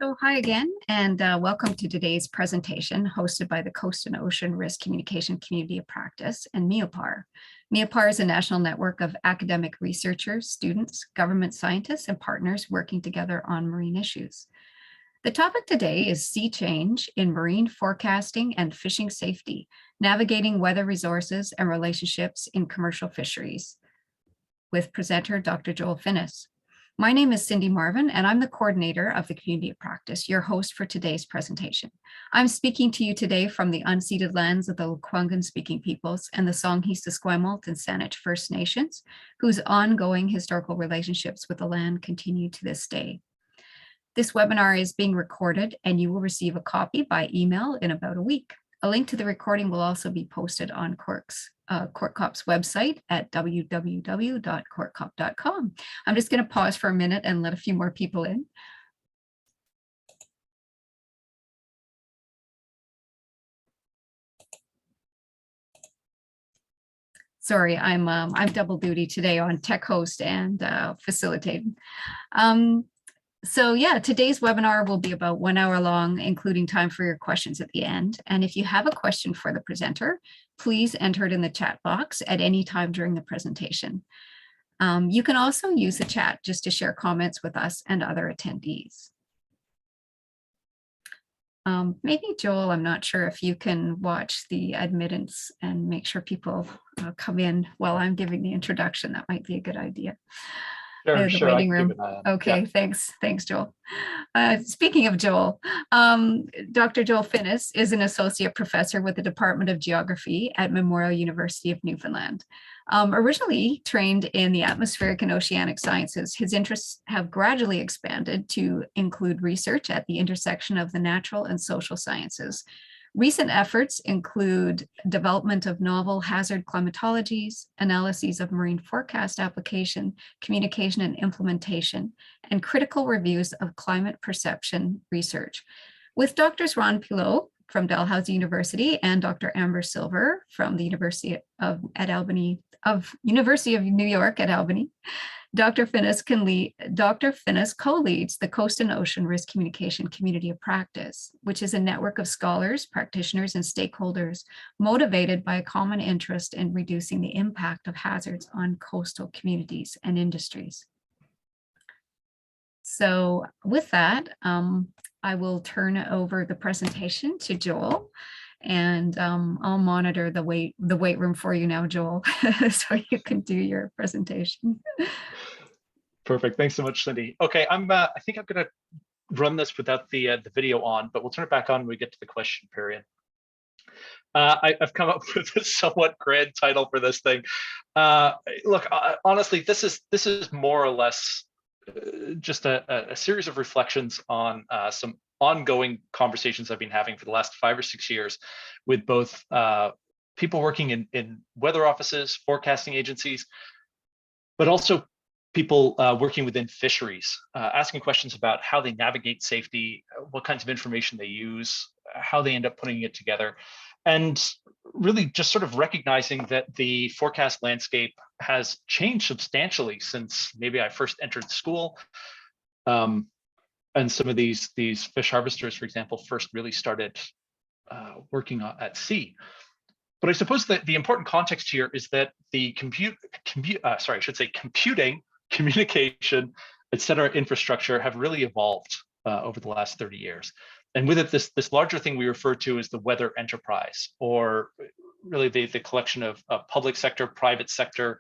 So hi again, and welcome to today's presentation hosted by the Coast and Ocean Risk Communication Community of Practice and MEOPAR. MEOPAR is a national network of academic researchers, students, government scientists, and partners working together on marine issues. The topic today is sea change in marine forecasting and fishing safety, navigating weather resources and relationships in commercial fisheries, with presenter Dr. Joel Finnis. My name is Cindy Marvin, and I'm the coordinator of the Community of Practice, your host for today's presentation. I'm speaking to you today from the unceded lands of the Lekwungen-speaking peoples and the Songhees, Esquimalt, and Saanich First Nations, whose ongoing historical relationships with the land continue to this day. This webinar is being recorded, and you will receive a copy by email in about a week. A link to the recording will also be posted on CortCop's website at www.cortcop.com. I'm just going to pause for a minute and let a few more people in. Sorry, I'm double duty today on tech host and facilitating. So yeah, today's webinar will be about 1 hour long, including time for your questions at the end. And if you have a question for the presenter, please enter it in the chat box at any time during the presentation. You can also use the chat just to share comments with us and other attendees. Maybe Joel, I'm not sure if you can watch the admittance and make sure people come in while I'm giving the introduction. That might be a good idea. Sure, The waiting room. Okay, yeah. Thanks, Joel. Speaking of Joel, Dr. Joel Finnis is an associate professor with the Department of Geography at Memorial University of Newfoundland. Originally trained in the atmospheric and oceanic sciences, his interests have gradually expanded to include research at the intersection of the natural and social sciences. Recent efforts include development of novel hazard climatologies, analyses of marine forecast application, communication and implementation, and critical reviews of climate perception research. With Drs. Ron Pilot from Dalhousie University and Dr. Amber Silver from the University of New York at Albany, Dr. Finnis co-leads the Coast and Ocean Risk Communication Community of Practice, which is a network of scholars, practitioners, and stakeholders motivated by a common interest in reducing the impact of hazards on coastal communities and industries. So with that, I will turn over the presentation to Joel. And I'll monitor the weight room for you now, Joel, so you can do your presentation. Perfect. Thanks so much, Cindy. Okay, I think I'm going to run this without the video on, but we'll turn it back on when we get to the question period. I've come up with a somewhat grand title for this thing. Look, honestly, this is more or less just a series of reflections on some ongoing conversations I've been having for the last 5 or 6 years with both people working in weather offices, forecasting agencies, but also people working within fisheries, asking questions about how they navigate safety, what kinds of information they use, how they end up putting it together, and really just sort of recognizing that the forecast landscape has changed substantially since maybe I first entered school. And some of these fish harvesters, for example, first really started working at sea. But I suppose that the important context here is that the computing, communication, et cetera, infrastructure have really evolved over the last 30 years. And with it, this larger thing we refer to as the weather enterprise, or really the collection of public sector, private sector,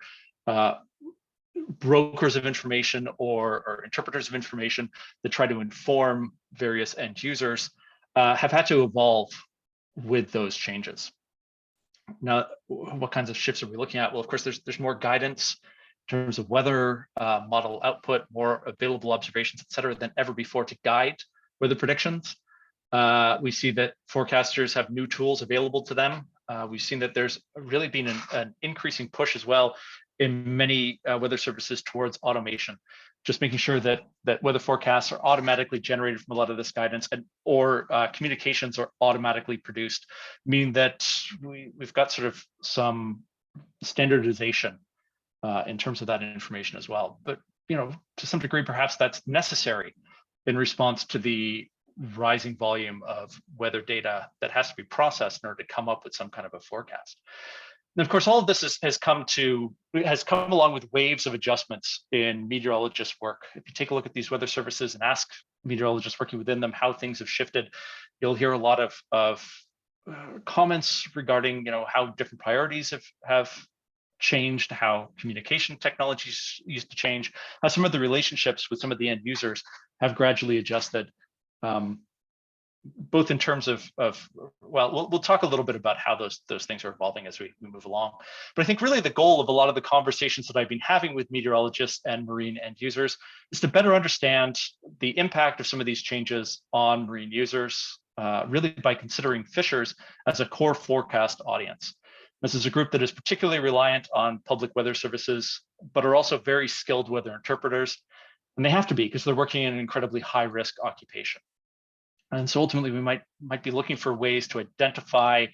brokers of information or interpreters of information that try to inform various end users, have had to evolve with those changes. Now, what kinds of shifts are we looking at? Well, of course, there's more guidance in terms of weather, model output, more available observations, et cetera, than ever before to guide weather predictions. We see that forecasters have new tools available to them. We've seen that there's really been an increasing push as well in many weather services towards automation, just making sure that weather forecasts are automatically generated from a lot of this guidance, or communications are automatically produced, meaning that we've got sort of some standardization in terms of that information as well. But to some degree, perhaps that's necessary in response to the rising volume of weather data that has to be processed in order to come up with some kind of a forecast. And of course, all of this has come along with waves of adjustments in meteorologist work. If you take a look at these weather services and ask meteorologists working within them how things have shifted, you'll hear a lot of comments regarding how different priorities have changed, how communication technologies used to change, how some of the relationships with some of the end users have gradually adjusted. Both in terms of well, we'll talk a little bit about how those things are evolving as we move along. But I think really the goal of a lot of the conversations that I've been having with meteorologists and marine end users is to better understand the impact of some of these changes on marine users, really by considering fishers as a core forecast audience. This is a group that is particularly reliant on public weather services, but are also very skilled weather interpreters. And they have to be because they're working in an incredibly high risk occupation. And so ultimately, we might be looking for ways to identify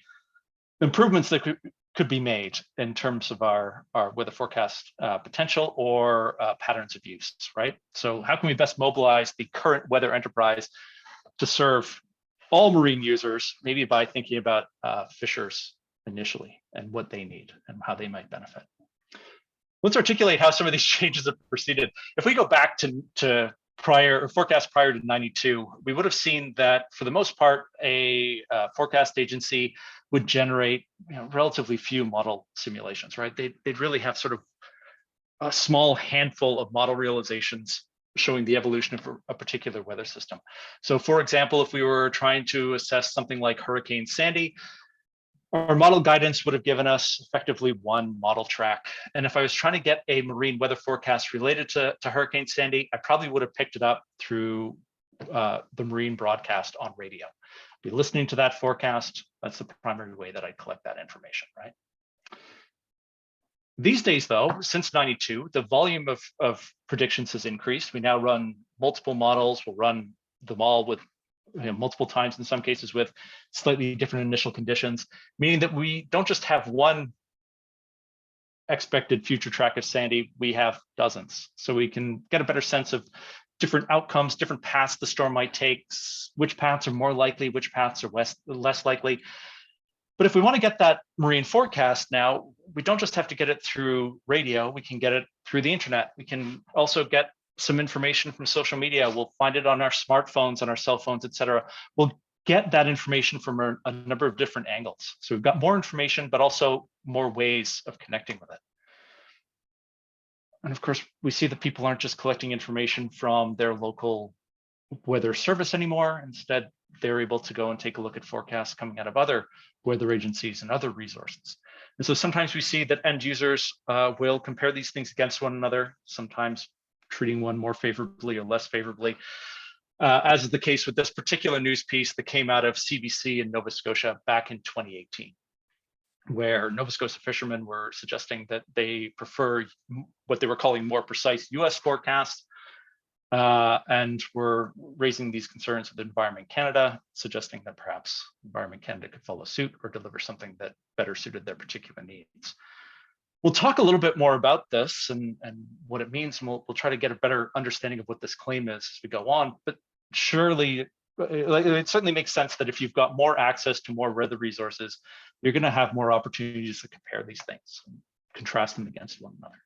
improvements that could be made in terms of our weather forecast potential or patterns of use, right? So how can we best mobilize the current weather enterprise to serve all marine users, maybe by thinking about fishers initially and what they need and how they might benefit. Let's articulate how some of these changes have proceeded. If we go back to forecast prior to 92, we would have seen that for the most part, a forecast agency would generate relatively few model simulations, right? They'd really have sort of a small handful of model realizations showing the evolution of a particular weather system. So for example, if we were trying to assess something like Hurricane Sandy, our model guidance would have given us effectively one model track. And if I was trying to get a marine weather forecast related to Hurricane Sandy, I probably would have picked it up through the marine broadcast on radio. Be listening to that forecast. That's the primary way that I collect that information, right? These days, though, since 92, the volume of predictions has increased. We now run multiple models. We'll run them all with multiple times, in some cases with slightly different initial conditions, meaning that we don't just have one expected future track of Sandy, we have dozens. So we can get a better sense of different outcomes, different paths the storm might take, which paths are more likely, which paths are less likely. But if we want to get that marine forecast now, we don't just have to get it through radio, we can get it through the internet. We can also get some information from social media. We'll find it on our smartphones, on our cell phones, et cetera. We'll get that information from a number of different angles. So we've got more information, but also more ways of connecting with it. And of course, we see that people aren't just collecting information from their local weather service anymore. Instead, they're able to go and take a look at forecasts coming out of other weather agencies and other resources. And so sometimes we see that end users will compare these things against one another, sometimes treating one more favorably or less favorably, as is the case with this particular news piece that came out of CBC in Nova Scotia back in 2018, where Nova Scotia fishermen were suggesting that they prefer what they were calling more precise US forecasts, and were raising these concerns with Environment Canada, suggesting that perhaps Environment Canada could follow suit or deliver something that better suited their particular needs. We'll talk a little bit more about this and what it means, and we'll try to get a better understanding of what this claim is as we go on. But surely, it certainly makes sense that if you've got more access to more weather resources, you're going to have more opportunities to compare these things and contrast them against one another.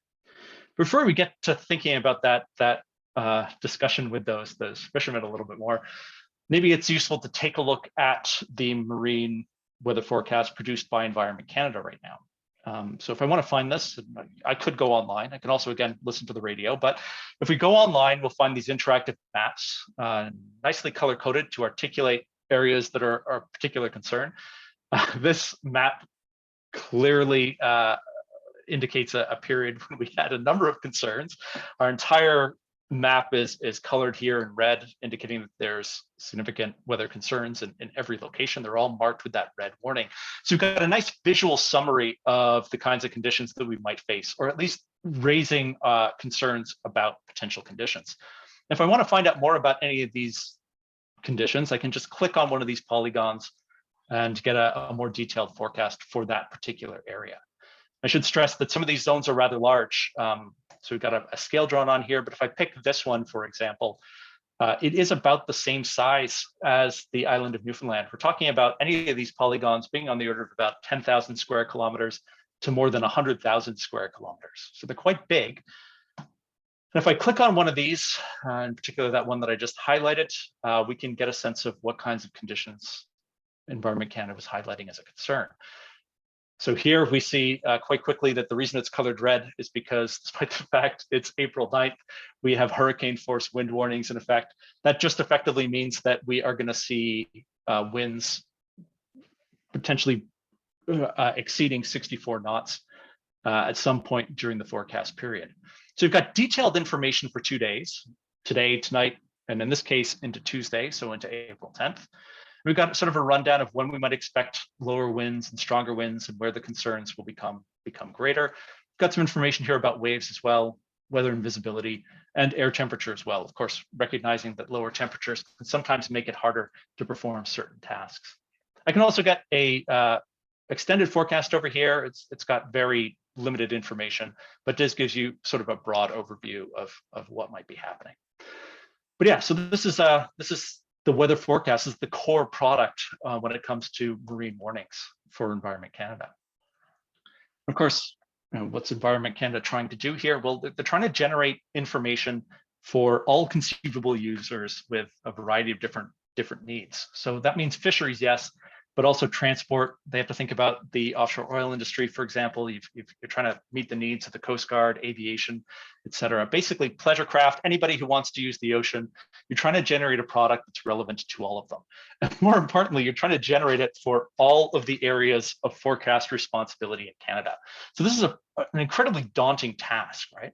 Before we get to thinking about that discussion with those fishermen a little bit more, maybe it's useful to take a look at the marine weather forecast produced by Environment Canada right now. So if I want to find this, I could go online. I can also, again, listen to the radio. But if we go online, we'll find these interactive maps, nicely color-coded to articulate areas that are of particular concern. This map clearly indicates a period when we had a number of concerns. Our entire map is colored here in red, indicating that there's significant weather concerns in every location. They're all marked with that red warning. So we've got a nice visual summary of the kinds of conditions that we might face, or at least raising concerns about potential conditions. If I want to find out more about any of these conditions, I can just click on one of these polygons and get a more detailed forecast for that particular area. I should stress that some of these zones are rather large. So we've got a scale drawn on here, but if I pick this one, for example, It is about the same size as the island of Newfoundland. We're talking about any of these polygons being on the order of about 10,000 square kilometers to more than 100,000 square kilometers. So they're quite big. And if I click on one of these, in particular that one that I just highlighted, we can get a sense of what kinds of conditions Environment Canada was highlighting as a concern. So here we see quite quickly that the reason it's colored red is because, despite the fact it's April 9th, we have hurricane force wind warnings in effect. That just effectively means that we are going to see winds potentially exceeding 64 knots at some point during the forecast period. So we've got detailed information for 2 days, today, tonight, and in this case into Tuesday, so into April 10th. We've got sort of a rundown of when we might expect lower winds and stronger winds and where the concerns will become greater. We've got some information here about waves as well, weather and visibility, and air temperature as well. Of course, recognizing that lower temperatures can sometimes make it harder to perform certain tasks. I can also get a extended forecast over here. It's got very limited information, but this gives you sort of a broad overview of what might be happening. But yeah, so this is the weather forecast is the core product when it comes to marine warnings for Environment Canada. Of course, what's Environment Canada trying to do here? Well, they're trying to generate information for all conceivable users with a variety of different needs. So that means fisheries, yes, but also transport. They have to think about the offshore oil industry, for example. You're trying to meet the needs of the Coast Guard, aviation, et cetera. Basically, pleasure craft, anybody who wants to use the ocean, you're trying to generate a product that's relevant to all of them. And more importantly, you're trying to generate it for all of the areas of forecast responsibility in Canada. So this is an incredibly daunting task, right?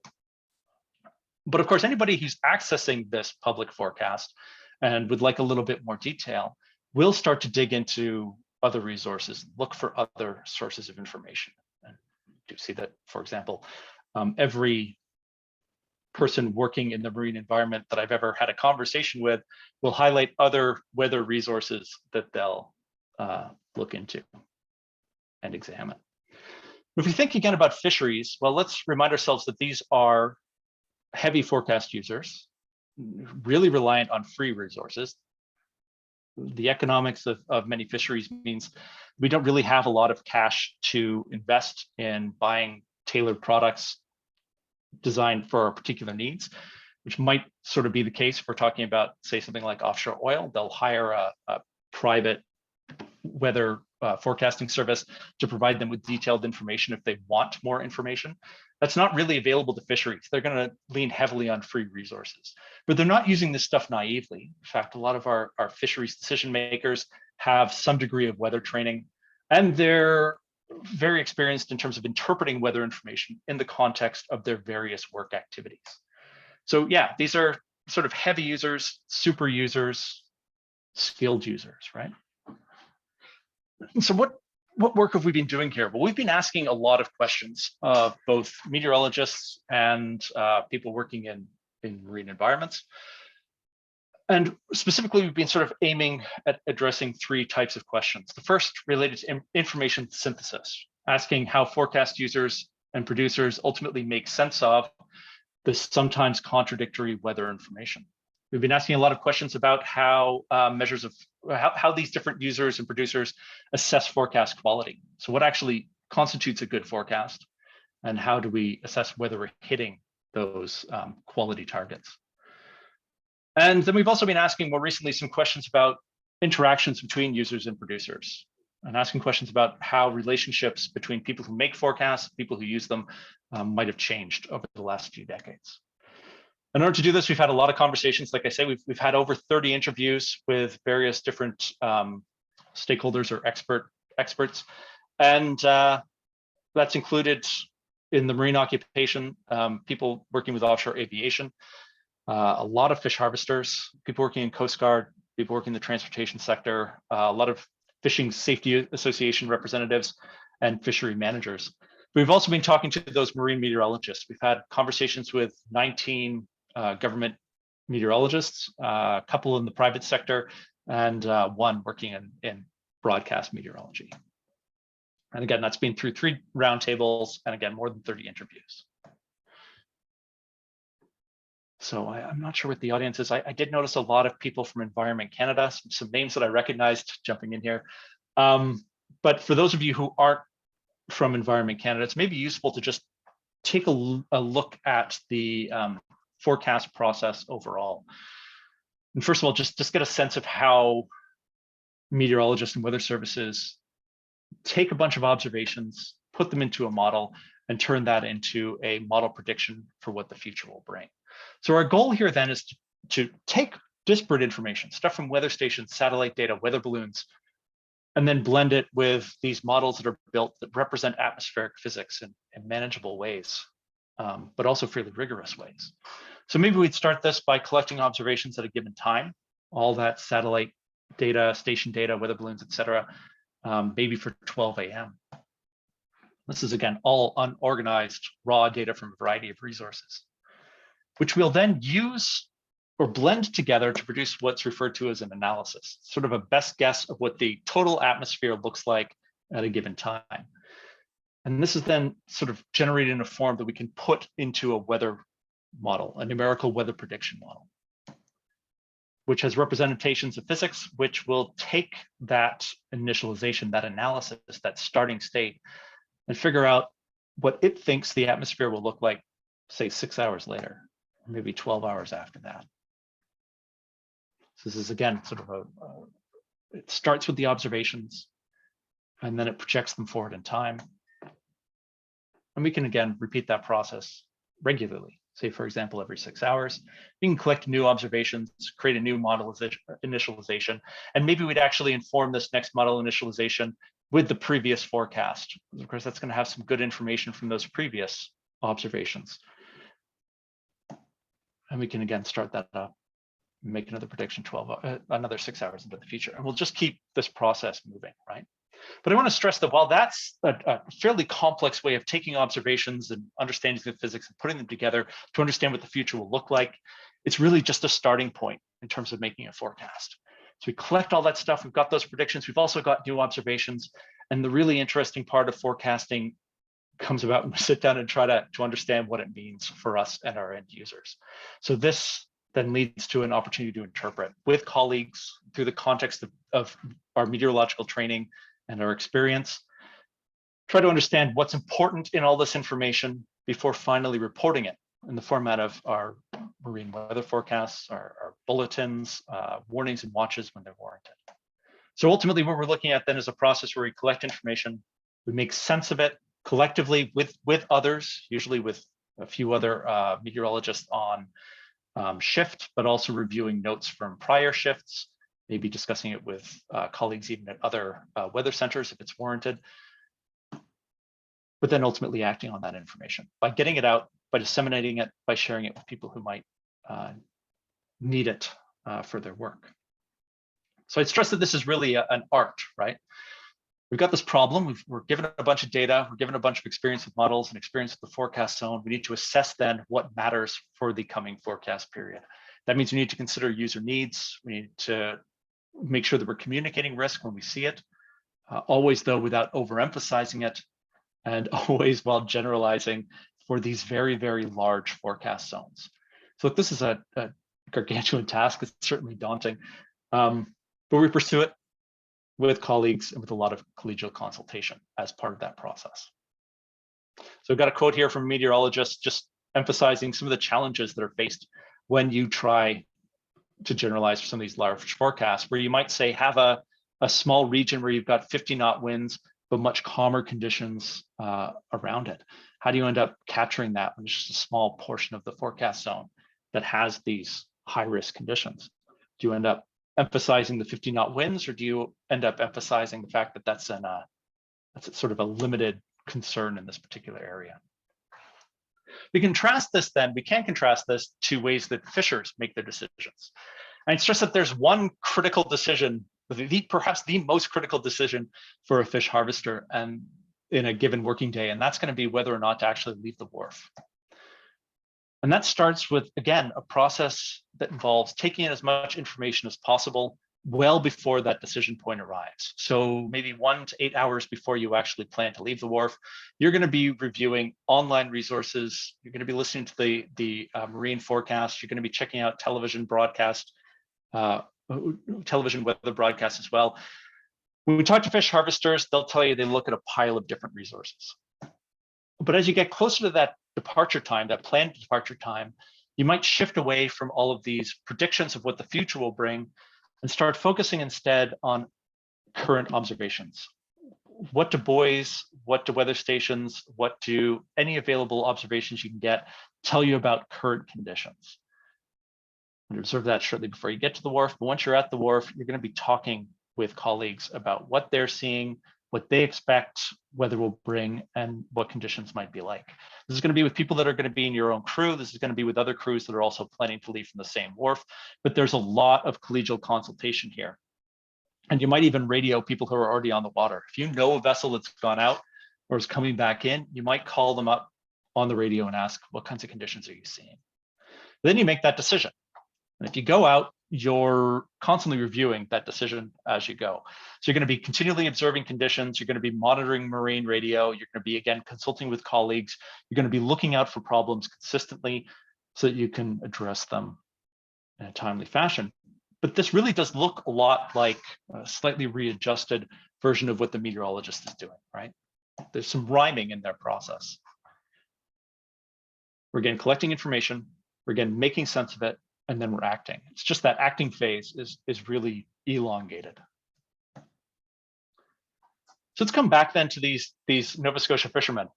But of course, anybody who's accessing this public forecast and would like a little bit more detail, we'll start to dig into other resources, look for other sources of information. And you see that, for example, every person working in the marine environment that I've ever had a conversation with will highlight other weather resources that they'll look into and examine. If we think again about fisheries, well, let's remind ourselves that these are heavy forecast users, really reliant on free resources. The economics of many fisheries means we don't really have a lot of cash to invest in buying tailored products designed for our particular needs, which might sort of be the case if we're talking about, say, something like offshore oil. They'll hire a private weather forecasting service to provide them with detailed information if they want more information. That's not really available to fisheries. They're going to lean heavily on free resources, but they're not using this stuff naively. In fact, a lot of our fisheries decision makers have some degree of weather training, and they're very experienced in terms of interpreting weather information in the context of their various work activities. So yeah, these are sort of heavy users, super users, skilled users, right? So what work have we been doing here? Well, we've been asking a lot of questions of both meteorologists and people working in marine environments. And specifically, we've been sort of aiming at addressing three types of questions. The first related to information synthesis, asking how forecast users and producers ultimately make sense of the sometimes contradictory weather information. We've been asking a lot of questions about how measures of how these different users and producers assess forecast quality. So what actually constitutes a good forecast, and how do we assess whether we're hitting those quality targets? And then we've also been asking more recently some questions about interactions between users and producers, and asking questions about how relationships between people who make forecasts, people who use them, might have changed over the last few decades. In order to do this, we've had a lot of conversations. Like I say, we've had over 30 interviews with various different stakeholders or experts, and that's included in the marine occupation, people working with offshore aviation, a lot of fish harvesters, people working in Coast Guard, people working in the transportation sector, a lot of Fishing Safety Association representatives, and fishery managers. We've also been talking to those marine meteorologists. We've had conversations with 19 government meteorologists, a couple in the private sector, and one working in broadcast meteorology. And again, that's been through 3 roundtables and again, more than 30 interviews. So I'm not sure what the audience is. I did notice a lot of people from Environment Canada, some names that I recognized jumping in here. But for those of you who aren't from Environment Canada, it's maybe useful to just take a look at the forecast process overall. And first of all, just get a sense of how meteorologists and weather services take a bunch of observations, put them into a model, and turn that into a model prediction for what the future will bring. So our goal here then is to take disparate information, stuff from weather stations, satellite data, weather balloons, and then blend it with these models that are built that represent atmospheric physics in manageable ways, but also fairly rigorous ways. So maybe we'd start this by collecting observations at a given time, all that satellite data, station data, weather balloons, et cetera, maybe for 12 a.m. This is, again, all unorganized raw data from a variety of resources, which we'll then use or blend together to produce what's referred to as an analysis, sort of a best guess of what the total atmosphere looks like at a given time. And this is then sort of generated in a form that we can put into a weather model, a numerical weather prediction model, which has representations of physics, which will take that initialization, that analysis, that starting state, and figure out what it thinks the atmosphere will look like, say, 6 hours later, or maybe 12 hours after that. So this is, again, sort of it starts with the observations, and then it projects them forward in time. And we can, again, repeat that process regularly. Say, for example, every 6 hours, you can collect new observations, create a new model initialization, and maybe we'd actually inform this next model initialization with the previous forecast. Of course, that's going to have some good information from those previous observations. And we can, again, start that up, make another prediction another 6 hours into the future. And we'll just keep this process moving, right? But I want to stress that while that's a fairly complex way of taking observations and understanding the physics and putting them together to understand what the future will look like, it's really just a starting point in terms of making a forecast. So we collect all that stuff. We've got those predictions. We've also got new observations. And the really interesting part of forecasting comes about when we sit down and try to understand what it means for us and our end users. So this then leads to an opportunity to interpret with colleagues through the context of our meteorological training and our experience, try to understand what's important in all this information before finally reporting it in the format of our marine weather forecasts, our bulletins, warnings and watches when they're warranted. So ultimately what we're looking at then is a process where we collect information, we make sense of it collectively with others, usually with a few other meteorologists on shift, but also reviewing notes from prior shifts, maybe discussing it with colleagues even at other weather centers if it's warranted, but then ultimately acting on that information by getting it out, by disseminating it, by sharing it with people who might need it for their work. So I'd stress that this is really an art, right? We've got this problem, we're given a bunch of data, we're given a bunch of experience with models and experience with the forecast zone. We need to assess then what matters for the coming forecast period. That means we need to consider user needs. We need to make sure that we're communicating risk when we see it, always though without overemphasizing it, and always while generalizing for these very, very large forecast zones. So this is a gargantuan task. It's certainly daunting, but we pursue it with colleagues and with a lot of collegial consultation as part of that process. So I've got a quote here from a meteorologist just emphasizing some of the challenges that are faced when you try to generalize for some of these large forecasts, where you might say have a small region where you've got 50-knot winds, but much calmer conditions around it. How do you end up capturing that when it's just a small portion of the forecast zone that has these high-risk conditions? Do you end up emphasizing the 50-knot winds, or do you end up emphasizing the fact that that's sort of a limited concern in this particular area? We can contrast this to ways that fishers make their decisions. And I stress that there's one critical decision, perhaps the most critical decision for a fish harvester and in a given working day, and that's going to be whether or not to actually leave the wharf. And that starts with, again, a process that involves taking in as much information as possible, well before that decision point arrives. So maybe 1 to 8 hours before you actually plan to leave the wharf, you're going to be reviewing online resources. You're going to be listening to the marine forecast. You're going to be checking out television broadcast, television weather broadcasts as well. When we talk to fish harvesters, they'll tell you they look at a pile of different resources. But as you get closer to that departure time, that planned departure time, you might shift away from all of these predictions of what the future will bring and start focusing instead on current observations. What do buoys, what do weather stations, what do any available observations you can get tell you about current conditions? And observe that shortly before you get to the wharf. But once you're at the wharf, you're going to be talking with colleagues about what they're seeing, what they expect weather will bring, and what conditions might be like. This is going to be with people that are going to be in your own crew. This is going to be with other crews that are also planning to leave from the same wharf. But there's a lot of collegial consultation here. And you might even radio people who are already on the water. If you know a vessel that's gone out or is coming back in, you might call them up on the radio and ask, what kinds of conditions are you seeing? Then you make that decision. And if you go out, you're constantly reviewing that decision as you go. So you're going to be continually observing conditions. You're going to be monitoring marine radio. You're going to be, again, consulting with colleagues. You're going to be looking out for problems consistently so that you can address them in a timely fashion. But this really does look a lot like a slightly readjusted version of what the meteorologist is doing, right? There's some rhyming in their process. We're again collecting information. We're again making sense of it. And then we're acting. It's just that acting phase is really elongated. So let's come back then to these Nova Scotia fishermen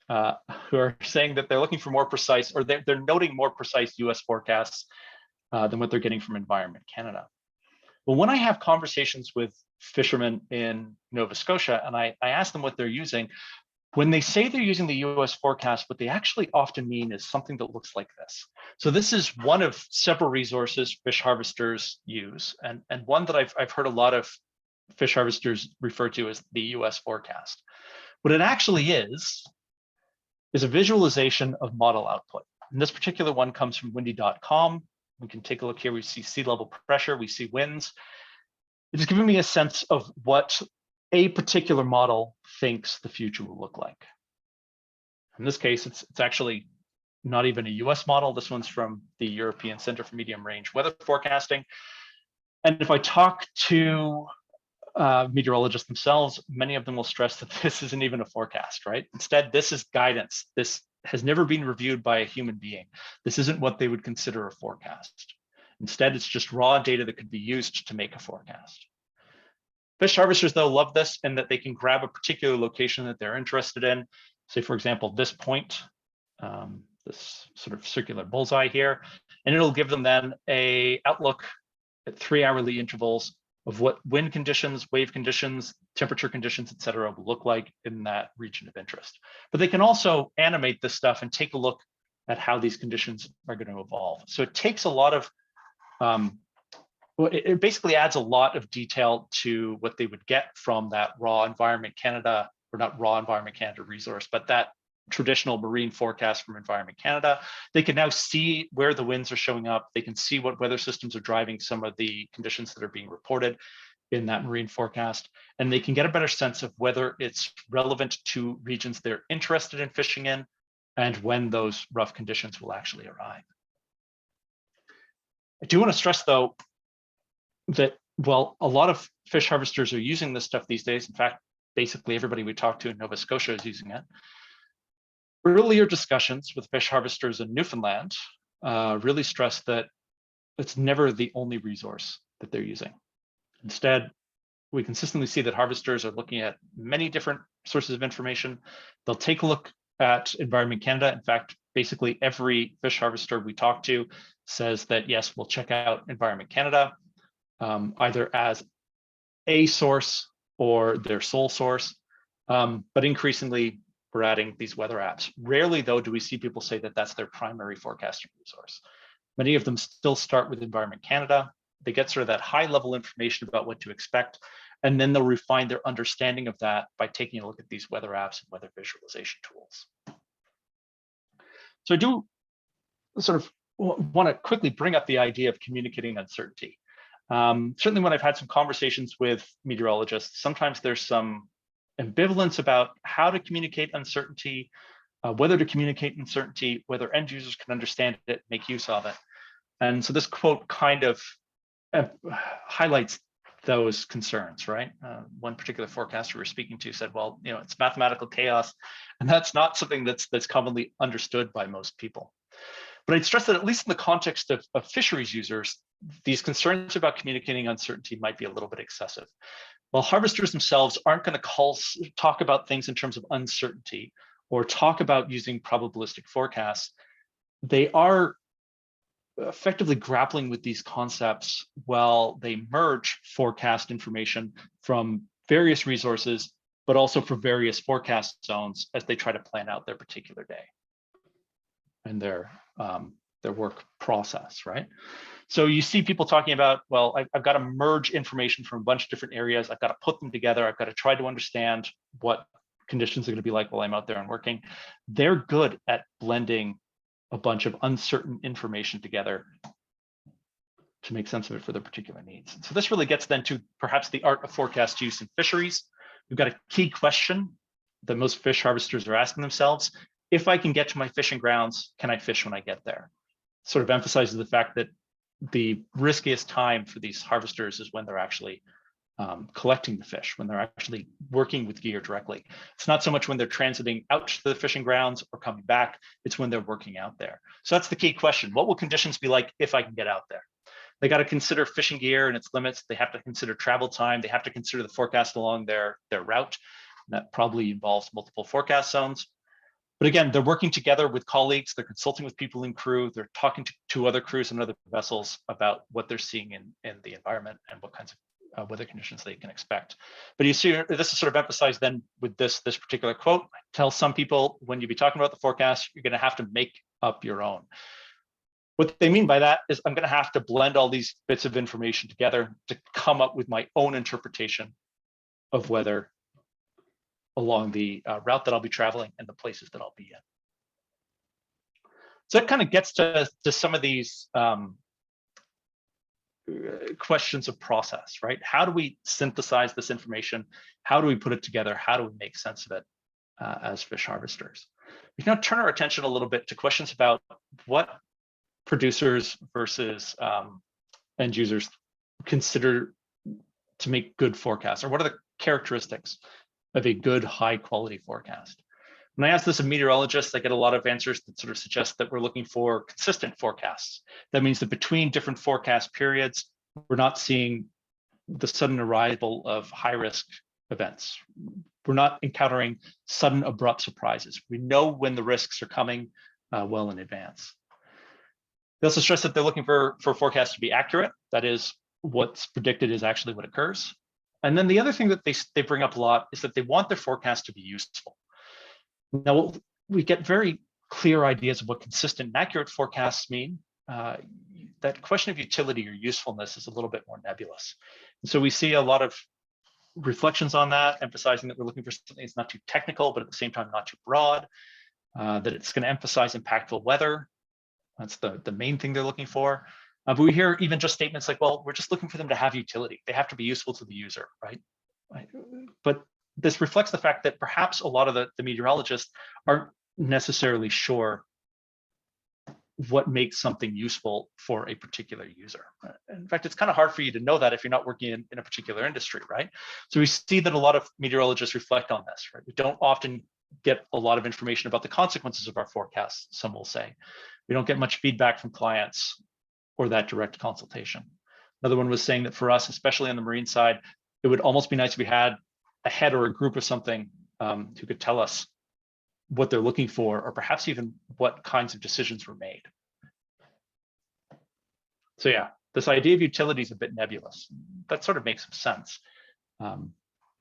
who are saying that they're looking for more precise, or they're noting more precise US forecasts than what they're getting from Environment Canada. Well, when I have conversations with fishermen in Nova Scotia and I ask them what they're using, when they say they're using the US forecast, what they actually often mean is something that looks like this. So this is one of several resources fish harvesters use, and one that I've heard a lot of fish harvesters refer to as the US forecast. What it actually is a visualization of model output. And this particular one comes from windy.com. We can take a look here. We see sea level pressure, we see winds. It's giving me a sense of what a particular model thinks the future will look like. In this case, it's actually not even a US model. This one's from the European Center for Medium Range Weather Forecasting. And if I talk to meteorologists themselves, many of them will stress that this isn't even a forecast, right? Instead, this is guidance. This has never been reviewed by a human being. This isn't what they would consider a forecast. Instead, it's just raw data that could be used to make a forecast. Fish harvesters, though, love this in that they can grab a particular location that they're interested in. Say, for example, this point, this sort of circular bullseye here, and it'll give them then an outlook at 3 hourly intervals of what wind conditions, wave conditions, temperature conditions, et cetera, will look like in that region of interest. But they can also animate this stuff and take a look at how these conditions are going to evolve. So it takes a lot of it basically adds a lot of detail to what they would get from that raw Environment Canada, or not raw Environment Canada resource, but that traditional marine forecast from Environment Canada. They can now see where the winds are showing up. They can see what weather systems are driving some of the conditions that are being reported in that marine forecast. And they can get a better sense of whether it's relevant to regions they're interested in fishing in and when those rough conditions will actually arrive. I do want to stress, though, that while a lot of fish harvesters are using this stuff these days, in fact, basically everybody we talk to in Nova Scotia is using it, earlier discussions with fish harvesters in Newfoundland really stressed that it's never the only resource that they're using. Instead, we consistently see that harvesters are looking at many different sources of information. They'll take a look at Environment Canada. In fact, basically every fish harvester we talk to says that, yes, we'll check out Environment Canada, either as a source or their sole source. But increasingly, we're adding these weather apps. Rarely, though, do we see people say that that's their primary forecasting resource. Many of them still start with Environment Canada. They get sort of that high-level information about what to expect, and then they'll refine their understanding of that by taking a look at these weather apps and weather visualization tools. So I do sort of want to quickly bring up the idea of communicating uncertainty. Certainly when I've had some conversations with meteorologists, sometimes there's some ambivalence about how to communicate uncertainty, whether to communicate uncertainty, whether end users can understand it, make use of it. And so this quote kind of highlights those concerns, right? One particular forecaster we were speaking to said, well, it's mathematical chaos, and that's not something that's commonly understood by most people. But I'd stress that at least in the context of fisheries users, these concerns about communicating uncertainty might be a little bit excessive. While harvesters themselves aren't going to talk about things in terms of uncertainty or talk about using probabilistic forecasts, they are effectively grappling with these concepts while they merge forecast information from various resources, but also for various forecast zones as they try to plan out their particular day and their work process, right? So you see people talking about, well, I've got to merge information from a bunch of different areas. I've got to put them together. I've got to try to understand what conditions are going to be like while I'm out there and working. They're good at blending a bunch of uncertain information together to make sense of it for their particular needs. And so this really gets then to perhaps the art of forecast use in fisheries. We've got a key question that most fish harvesters are asking themselves. If I can get to my fishing grounds, can I fish when I get there? Sort of emphasizes the fact that the riskiest time for these harvesters is when they're actually collecting the fish, when they're actually working with gear directly. It's not so much when they're transiting out to the fishing grounds or coming back, it's when they're working out there. So that's the key question. What will conditions be like if I can get out there? They got to consider fishing gear and its limits. They have to consider travel time. They have to consider the forecast along their route. That probably involves multiple forecast zones. But again, they're working together with colleagues, they're consulting with people in crew, they're talking to other crews and other vessels about what they're seeing in the environment and what kinds of weather conditions they can expect. But you see, this is sort of emphasized then with this particular quote. I tell some people, when you be talking about the forecast, you're gonna have to make up your own. What they mean by that is I'm gonna have to blend all these bits of information together to come up with my own interpretation of weather along the route that I'll be traveling and the places that I'll be in. So that kind of gets to some of these questions of process, right? How do we synthesize this information? How do we put it together? How do we make sense of it as fish harvesters? We can now turn our attention a little bit to questions about what producers versus end users consider to make good forecasts, or what are the characteristics of a good high quality forecast. When I ask this of meteorologists, I get a lot of answers that sort of suggest that we're looking for consistent forecasts. That means that between different forecast periods, we're not seeing the sudden arrival of high risk events. We're not encountering sudden abrupt surprises. We know when the risks are coming well in advance. They also stress that they're looking for forecasts to be accurate. That is, what's predicted is actually what occurs. And then the other thing that they bring up a lot is that they want their forecast to be useful. Now, we get very clear ideas of what consistent and accurate forecasts mean. That question of utility or usefulness is a little bit more nebulous. And so we see a lot of reflections on that, emphasizing that we're looking for something that's not too technical, but at the same time not too broad, that it's going to emphasize impactful weather. That's the main thing they're looking for. But we hear even just statements like, well, we're just looking for them to have utility. They have to be useful to the user, right? But this reflects the fact that perhaps a lot of the meteorologists aren't necessarily sure what makes something useful for a particular user. In fact, it's kind of hard for you to know that if you're not working in a particular industry, right? So we see that a lot of meteorologists reflect on this, right? We don't often get a lot of information about the consequences of our forecasts, some will say. We don't get much feedback from clients or that direct consultation. Another one was saying that for us, especially on the marine side, it would almost be nice if we had a head or a group of something who could tell us what they're looking for, or perhaps even what kinds of decisions were made. So yeah, this idea of utility is a bit nebulous. That sort of makes some sense.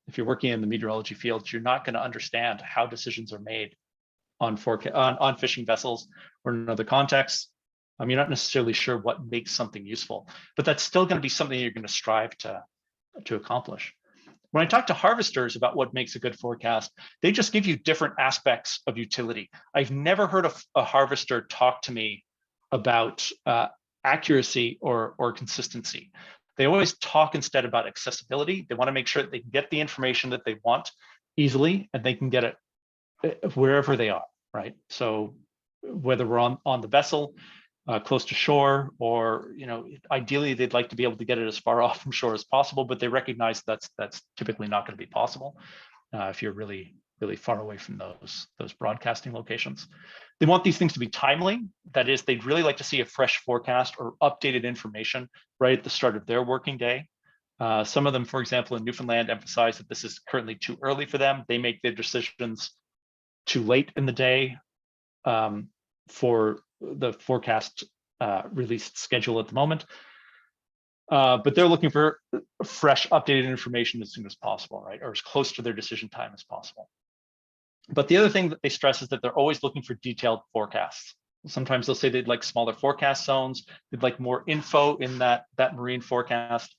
If you're working in the meteorology field, you're not going to understand how decisions are made on fishing vessels or in other contexts. You're not necessarily sure what makes something useful, but that's still going to be something you're going to strive to accomplish. When I talk to harvesters about what makes a good forecast, they just give you different aspects of utility. I've never heard a harvester talk to me about accuracy or consistency. They always talk instead about accessibility. They want to make sure that they can get the information that they want easily, and they can get it wherever they are, right? So whether we're on the vessel, close to shore, or ideally they'd like to be able to get it as far off from shore as possible, but they recognize that's typically not going to be possible if you're really far away from those broadcasting locations. They want these things to be timely. That is, they'd really like to see a fresh forecast or updated information right at the start of their working day. Some of them, for example, in Newfoundland, emphasize that this is currently too early for them. They make their decisions too late in the day for the forecast released schedule at the moment. But they're looking for fresh, updated information as soon as possible, right? Or as close to their decision time as possible. But the other thing that they stress is that they're always looking for detailed forecasts. Sometimes they'll say they'd like smaller forecast zones, they'd like more info in that marine forecast.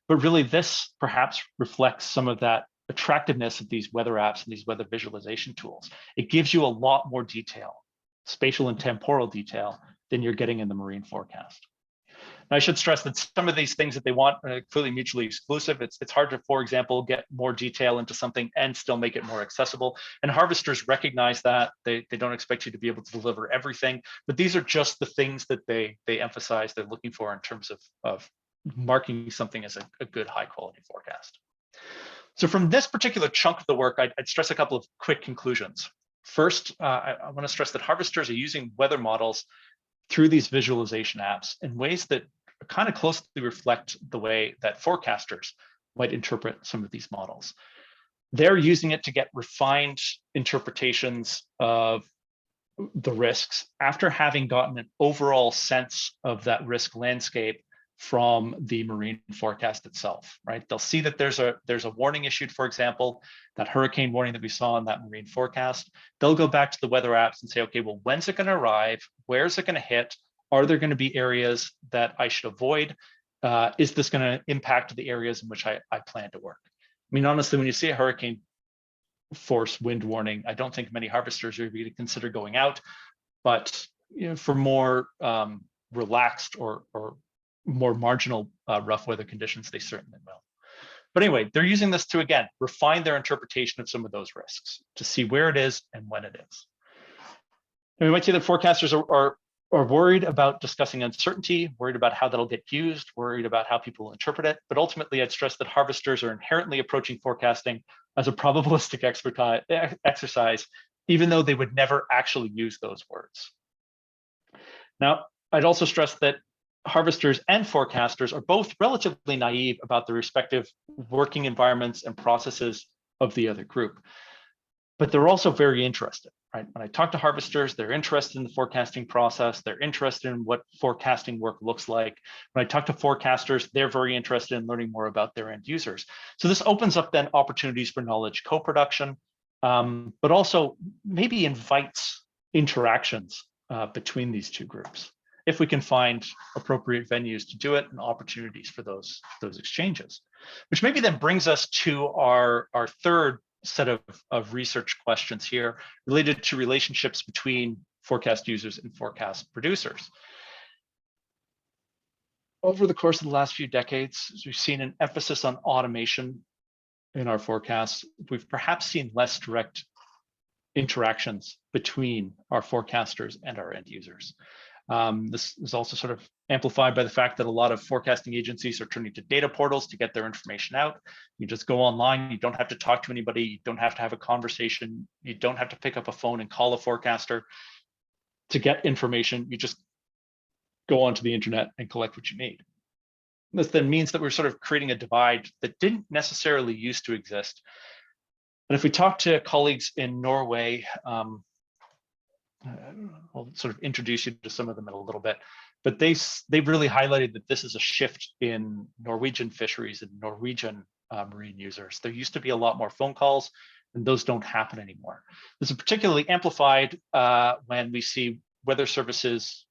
But really, this perhaps reflects some of that attractiveness of these weather apps and these weather visualization tools. It gives you a lot more detail, spatial and temporal detail, than you're getting in the marine forecast. Now, I should stress that some of these things that they want are clearly mutually exclusive. It's hard to, for example, get more detail into something and still make it more accessible. And harvesters recognize that. They don't expect you to be able to deliver everything, but these are just the things that they emphasize they're looking for in terms of marking something as a good, high quality forecast. So from this particular chunk of the work, I'd stress a couple of quick conclusions. First, I want to stress that harvesters are using weather models through these visualization apps in ways that kind of closely reflect the way that forecasters might interpret some of these models. They're using it to get refined interpretations of the risks after having gotten an overall sense of that risk landscape from the marine forecast itself, right? They'll see that there's a warning issued, for example, that hurricane warning that we saw in that marine forecast. They'll go back to the weather apps and say, okay, well, when's it going to arrive? Where's it going to hit? Are there going to be areas that I should avoid? Is this going to impact the areas in which I plan to work? I mean, honestly, when you see a hurricane force wind warning, I don't think many harvesters are going to consider going out, but for more relaxed or more marginal rough weather conditions, they certainly will. But anyway, they're using this to, again, refine their interpretation of some of those risks to see where it is and when it is. And we might say that forecasters are worried about discussing uncertainty, worried about how that'll get used, worried about how people will interpret it. But ultimately, I'd stress that harvesters are inherently approaching forecasting as a probabilistic exercise, even though they would never actually use those words. Now, I'd also stress that harvesters and forecasters are both relatively naive about the respective working environments and processes of the other group, but they're also very interested, right? When I talk to harvesters, they're interested in the forecasting process. They're interested in what forecasting work looks like. When I talk to forecasters, they're very interested in learning more about their end users. So this opens up then opportunities for knowledge co-production, but also maybe invites interactions between these two groups, if we can find appropriate venues to do it and opportunities for those exchanges. Which maybe then brings us to our third set of research questions here related to relationships between forecast users and forecast producers. Over the course of the last few decades, we've seen an emphasis on automation in our forecasts. We've perhaps seen less direct interactions between our forecasters and our end users. This is also sort of amplified by the fact that a lot of forecasting agencies are turning to data portals to get their information out. You just go online, you don't have to talk to anybody, you don't have to have a conversation, you don't have to pick up a phone and call a forecaster to get information. You just go onto the internet and collect what you need. This then means that we're sort of creating a divide that didn't necessarily used to exist. And if we talk to colleagues in Norway, I'll sort of introduce you to some of them in a little bit, but they've really highlighted that this is a shift in Norwegian fisheries and Norwegian marine users. There used to be a lot more phone calls, and those don't happen anymore. This is particularly amplified when we see weather services,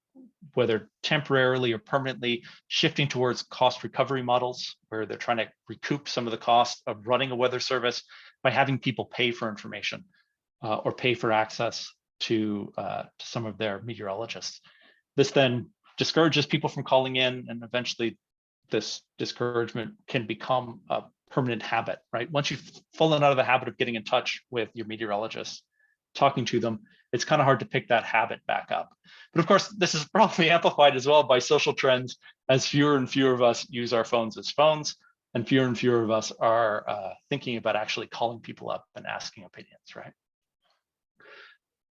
whether temporarily or permanently, shifting towards cost recovery models, where they're trying to recoup some of the cost of running a weather service by having people pay for information or pay for access to some of their meteorologists. This then discourages people from calling in, and eventually this discouragement can become a permanent habit, right? Once you've fallen out of the habit of getting in touch with your meteorologists, talking to them, it's kind of hard to pick that habit back up. But of course, this is probably amplified as well by social trends, as fewer and fewer of us use our phones as phones, and fewer of us are thinking about actually calling people up and asking opinions, right?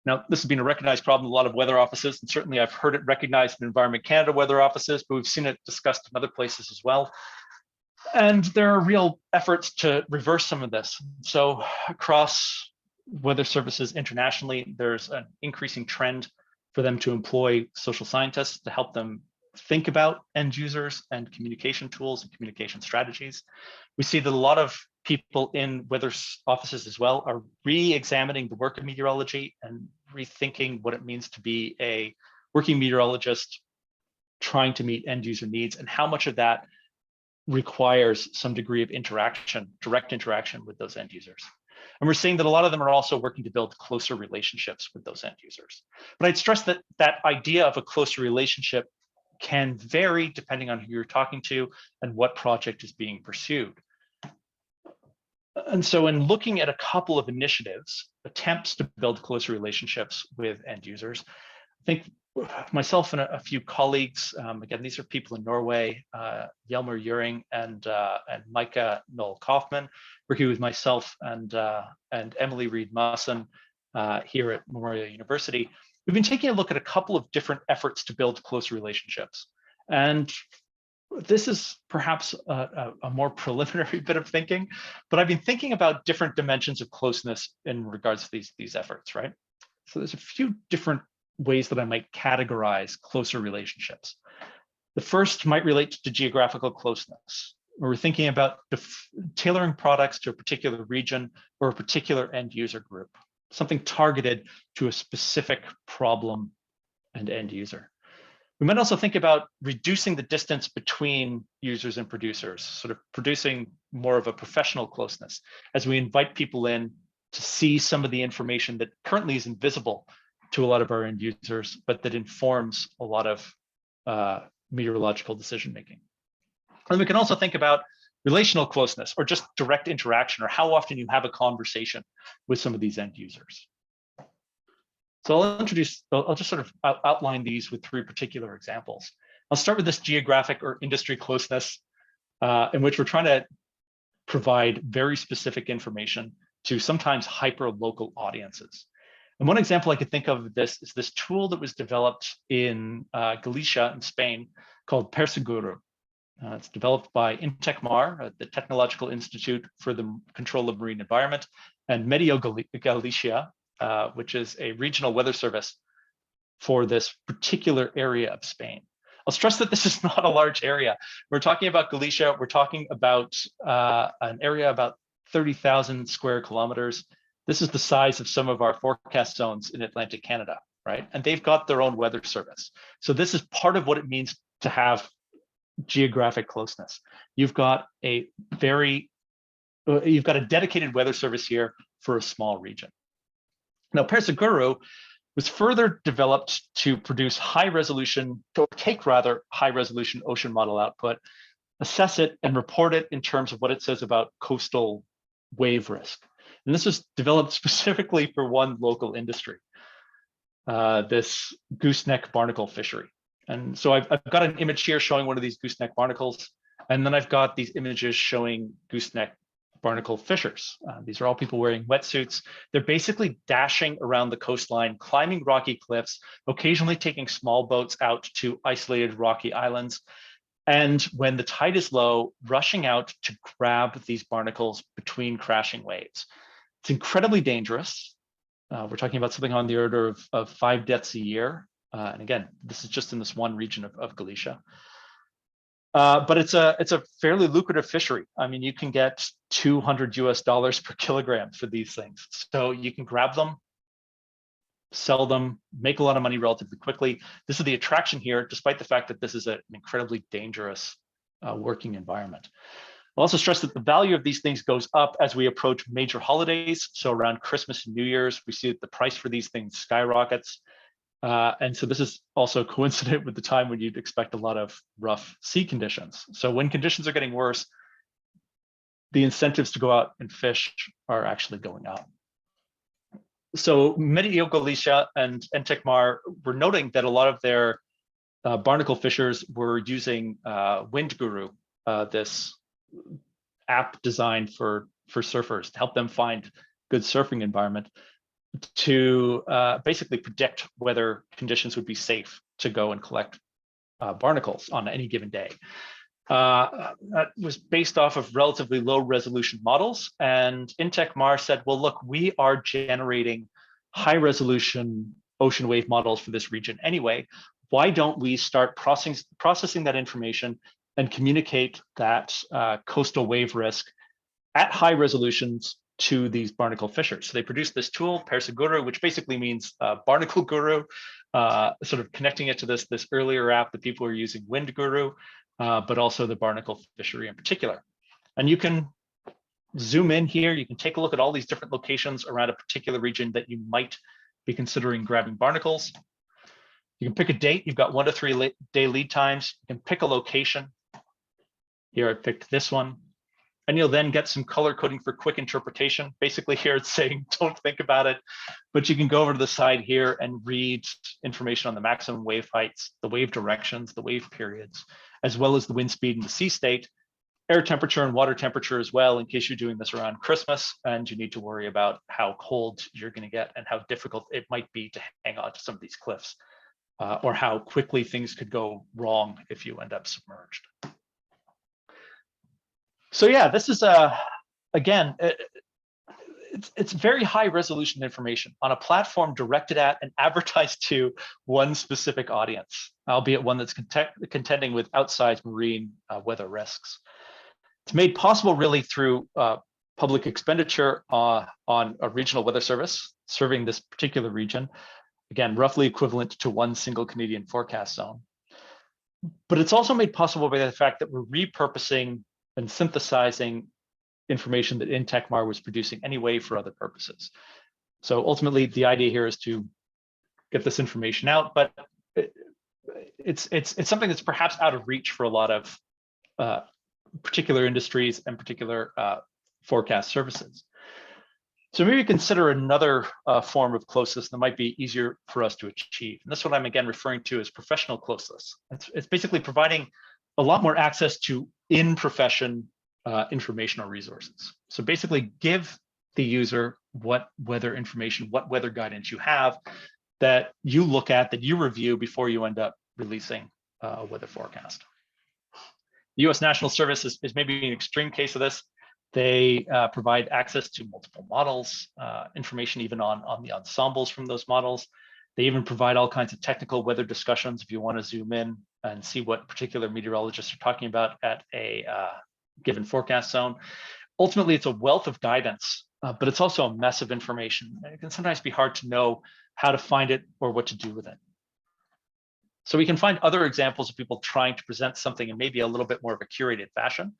Now, this has been a recognized problem in a lot of weather offices, and certainly I've heard it recognized in Environment Canada weather offices, but we've seen it discussed in other places as well. And there are real efforts to reverse some of this. So across weather services internationally, there's an increasing trend for them to employ social scientists to help them think about end users and communication tools and communication strategies. We see that a lot of people in weather offices as well are re-examining the work of meteorology and rethinking what it means to be a working meteorologist trying to meet end user needs, and how much of that requires some degree of interaction, direct interaction with those end users. And we're seeing that a lot of them are also working to build closer relationships with those end users. But I'd stress that that idea of a closer relationship can vary depending on who you're talking to and what project is being pursued. And so in looking at a couple of initiatives, attempts to build closer relationships with end users, I think myself and a few colleagues, again, these are people in Norway, Hjalmar Uring and Micah Noel Kaufman, working with myself and Emily Reid-Musson here at Memorial University. We've been taking a look at a couple of different efforts to build close relationships. And this is perhaps a more preliminary bit of thinking, but I've been thinking about different dimensions of closeness in regards to these efforts, right? So there's a few different ways that I might categorize closer relationships. The first might relate to geographical closeness, where we're thinking about tailoring products to a particular region or a particular end user group, something targeted to a specific problem and end user. We might also think about reducing the distance between users and producers, sort of producing more of a professional closeness as we invite people in to see some of the information that currently is invisible to a lot of our end users, but that informs a lot of meteorological decision making. And we can also think about relational closeness or just direct interaction, or how often you have a conversation with some of these end users. So I'll just sort of outline these with three particular examples. I'll start with this geographic or industry closeness, in which we're trying to provide very specific information to sometimes hyper-local audiences. And one example I could think of this is this tool that was developed in Galicia in Spain called Perseguro. It's developed by Intecmar, the Technological Institute for the Control of Marine Environment, and Meteo Galicia, which is a regional weather service for this particular area of Spain. I'll stress that this is not a large area. We're talking about Galicia. We're talking about an area about 30,000 square kilometers. This is the size of some of our forecast zones in Atlantic Canada, right? And they've got their own weather service. So this is part of what it means to have geographic closeness. You've got a dedicated weather service here for a small region. Now, Perseguro was further developed to produce high resolution ocean model output, assess it and report it in terms of what it says about coastal wave risk. And this was developed specifically for one local industry, this gooseneck barnacle fishery. And so I've got an image here showing one of these gooseneck barnacles, and then I've got these images showing gooseneck barnacle fishers. These are all people wearing wetsuits. They're basically dashing around the coastline, climbing rocky cliffs, occasionally taking small boats out to isolated rocky islands. And when the tide is low, rushing out to grab these barnacles between crashing waves. It's incredibly dangerous. We're talking about something on the order of 5 deaths a year. And again, this is just in this one region of Galicia. But it's a fairly lucrative fishery. I mean, you can get $200 per kilogram for these things. So you can grab them, sell them, make a lot of money relatively quickly. This is the attraction here, despite the fact that this is an incredibly dangerous working environment. I'll also stress that the value of these things goes up as we approach major holidays. So around Christmas and New Year's, we see that the price for these things skyrockets. And so this is also coincident with the time when you'd expect a lot of rough sea conditions. So when conditions are getting worse, the incentives to go out and fish are actually going up. So Medio Galicia and Entecmar were noting that a lot of their barnacle fishers were using Wind Guru, this app designed for surfers to help them find good surfing environment, to basically predict whether conditions would be safe to go and collect barnacles on any given day. That was based off of relatively low resolution models. And Intecmar said, well, look, we are generating high resolution ocean wave models for this region anyway. Why don't we start processing that information and communicate that coastal wave risk at high resolutions to these barnacle fishers? So they produced this tool, Perseguru, which basically means barnacle guru, sort of connecting it to this earlier app that people were using, Wind Guru, but also the barnacle fishery in particular. And you can zoom in here, you can take a look at all these different locations around a particular region that you might be considering grabbing barnacles. You can pick a date, you've got 1 to 3 day lead times. You can pick a location. Here I picked this one. And you'll then get some color coding for quick interpretation. Basically here it's saying, don't think about it, but you can go over to the side here and read information on the maximum wave heights, the wave directions, the wave periods, as well as the wind speed and the sea state, air temperature and water temperature as well, in case you're doing this around Christmas and you need to worry about how cold you're going to get and how difficult it might be to hang on to some of these cliffs, or how quickly things could go wrong if you end up submerged. So yeah, this is again, it's very high resolution information on a platform directed at and advertised to one specific audience, albeit one that's contending with outsized marine weather risks. It's made possible really through public expenditure on a regional weather service serving this particular region, again, roughly equivalent to one single Canadian forecast zone. But it's also made possible by the fact that we're repurposing and synthesizing information that Intecmar was producing anyway for other purposes. So ultimately, the idea here is to get this information out, but it's something that's perhaps out of reach for a lot of particular industries and particular forecast services. So maybe consider another form of closeness that might be easier for us to achieve. And this one I'm again referring to as professional closeness. It's basically providing a lot more access to in-profession information or resources. So basically give the user what weather information, what weather guidance you have that you look at, that you review before you end up releasing a weather forecast. The U.S. National Service is maybe an extreme case of this. They provide access to multiple models, information even on the ensembles from those models. They even provide all kinds of technical weather discussions if you want to zoom in and see what particular meteorologists are talking about at a given forecast zone. Ultimately, it's a wealth of guidance, but it's also a mess of information. It can sometimes be hard to know how to find it or what to do with it. So we can find other examples of people trying to present something in maybe a little bit more of a curated fashion.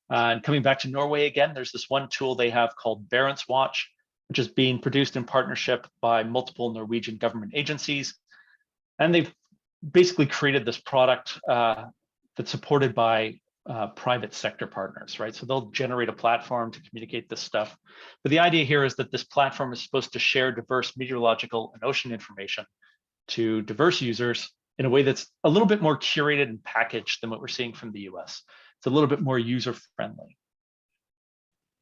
And coming back to Norway again, there's this one tool they have called Barents Watch, which is being produced in partnership by multiple Norwegian government agencies. And they've basically created this product that's supported by private sector partners, right? So they'll generate a platform to communicate this stuff. But the idea here is that this platform is supposed to share diverse meteorological and ocean information to diverse users in a way that's a little bit more curated and packaged than what we're seeing from the US. It's a little bit more user-friendly.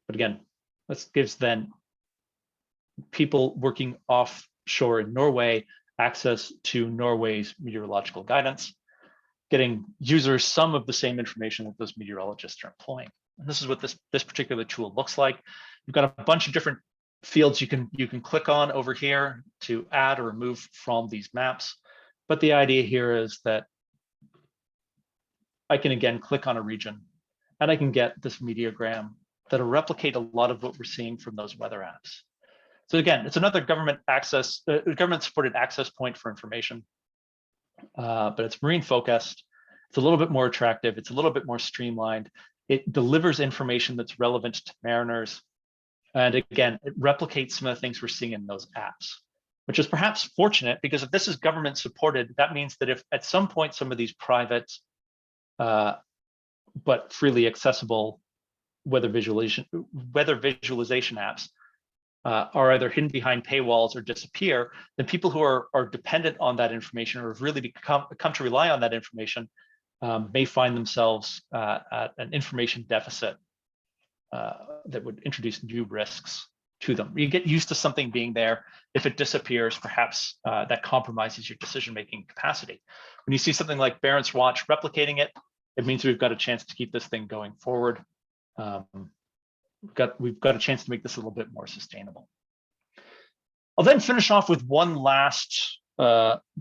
But again, this gives then people working offshore in Norway access to Norway's meteorological guidance, getting users some of the same information that those meteorologists are employing. And this is what this particular tool looks like. You've got a bunch of different fields you can click on over here to add or remove from these maps. But the idea here is that I can again click on a region and I can get this meteogram that'll replicate a lot of what we're seeing from those weather apps. So again, it's another government supported access point for information, but it's marine focused. It's a little bit more attractive. It's a little bit more streamlined. It delivers information that's relevant to mariners. And again, it replicates some of the things we're seeing in those apps, which is perhaps fortunate, because if this is government supported, that means that if at some point some of these private but freely accessible weather visualization apps are either hidden behind paywalls or disappear, then people who are dependent on that information or have really come to rely on that information may find themselves at an information deficit that would introduce new risks to them. You get used to something being there. If it disappears, perhaps that compromises your decision-making capacity. When you see something like Barents Watch replicating it, it means we've got a chance to keep this thing going forward. We've got a chance to make this a little bit more sustainable. I'll then finish off with one last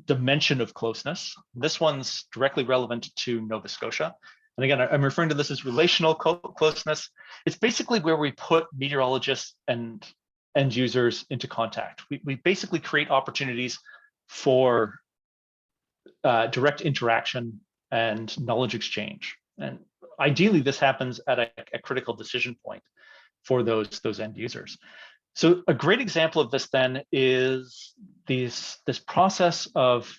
dimension of closeness. This one's directly relevant to Nova Scotia. And again, I'm referring to this as relational closeness. It's basically where we put meteorologists and end users into contact. We basically create opportunities for direct interaction and knowledge exchange. And ideally, this happens at a critical decision point for those end users. So a great example of this then is this process of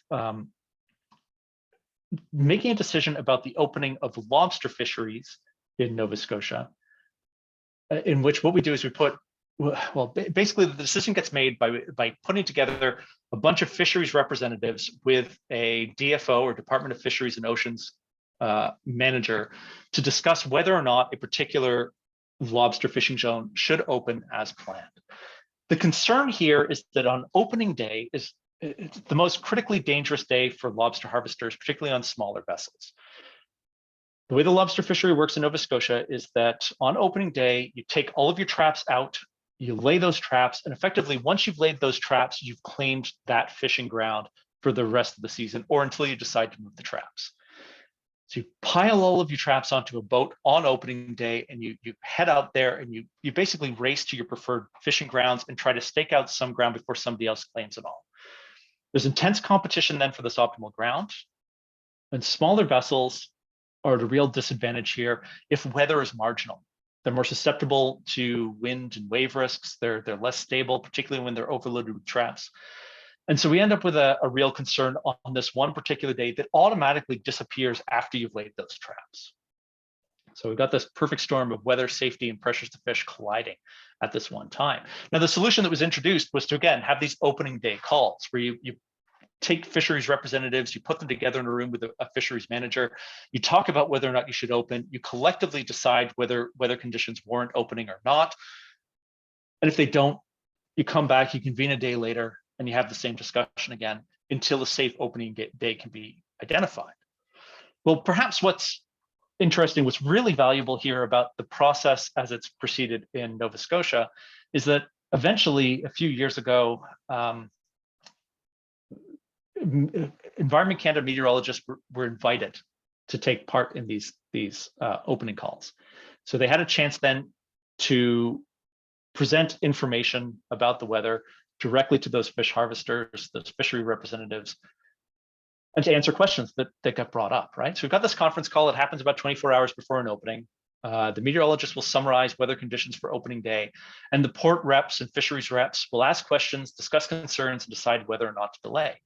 making a decision about the opening of lobster fisheries in Nova Scotia, in which what we do is we put, well, basically the decision gets made by putting together a bunch of fisheries representatives with a DFO, or Department of Fisheries and Oceans manager, to discuss whether or not a particular lobster fishing zone should open as planned. The concern here is that on opening day it's the most critically dangerous day for lobster harvesters, particularly on smaller vessels. The way the lobster fishery works in Nova Scotia is that on opening day, you take all of your traps out, you lay those traps, and effectively, once you've laid those traps, you've claimed that fishing ground for the rest of the season, or until you decide to move the traps. So you pile all of your traps onto a boat on opening day, and you head out there, and you basically race to your preferred fishing grounds and try to stake out some ground before somebody else claims it all. There's intense competition then for this optimal ground, and smaller vessels are at a real disadvantage here if weather is marginal. They're more susceptible to wind and wave risks. They're less stable, particularly when they're overloaded with traps. And so we end up with a real concern on this one particular day that automatically disappears after you've laid those traps. So we've got this perfect storm of weather, safety, and pressures to fish colliding at this one time. Now, the solution that was introduced was to, again, have these opening day calls where you take fisheries representatives, you put them together in a room with a fisheries manager, you talk about whether or not you should open, you collectively decide whether weather conditions warrant opening or not. And if they don't, you come back, you convene a day later, and you have the same discussion again until a safe opening day can be identified. Well, perhaps what's interesting, what's really valuable here about the process as it's proceeded in Nova Scotia is that eventually, a few years ago, Environment Canada meteorologists were invited to take part in these opening calls. So they had a chance then to present information about the weather directly to those fish harvesters, those fishery representatives, and to answer questions that got brought up, right? So we've got this conference call. It happens about 24 hours before an opening. The meteorologist will summarize weather conditions for opening day, and the port reps and fisheries reps will ask questions, discuss concerns, and decide whether or not to delay.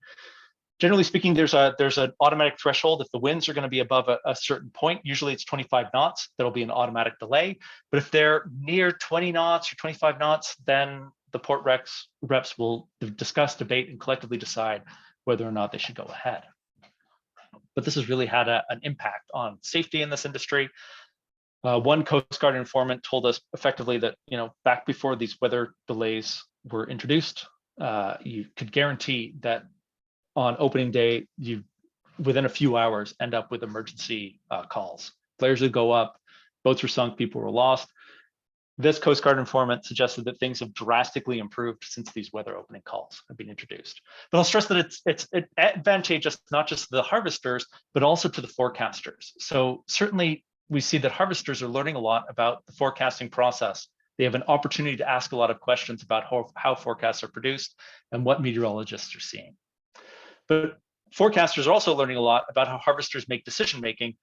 Generally speaking, there's an automatic threshold. If the winds are going to be above a certain point, usually it's 25 knots, there'll be an automatic delay. But if they're near 20 knots or 25 knots, then the port reps will discuss, debate, and collectively decide whether or not they should go ahead. But this has really had an impact on safety in this industry. One Coast Guard informant told us effectively that, back before these weather delays were introduced, you could guarantee that on opening day, you within a few hours end up with emergency calls. Flares would go up, boats were sunk, people were lost. This Coast Guard informant suggested that things have drastically improved since these weather opening calls have been introduced. But I'll stress that it's advantageous not just to the harvesters, but also to the forecasters. So certainly we see that harvesters are learning a lot about the forecasting process. They have an opportunity to ask a lot of questions about how forecasts are produced and what meteorologists are seeing. But forecasters are also learning a lot about how harvesters make decision-making,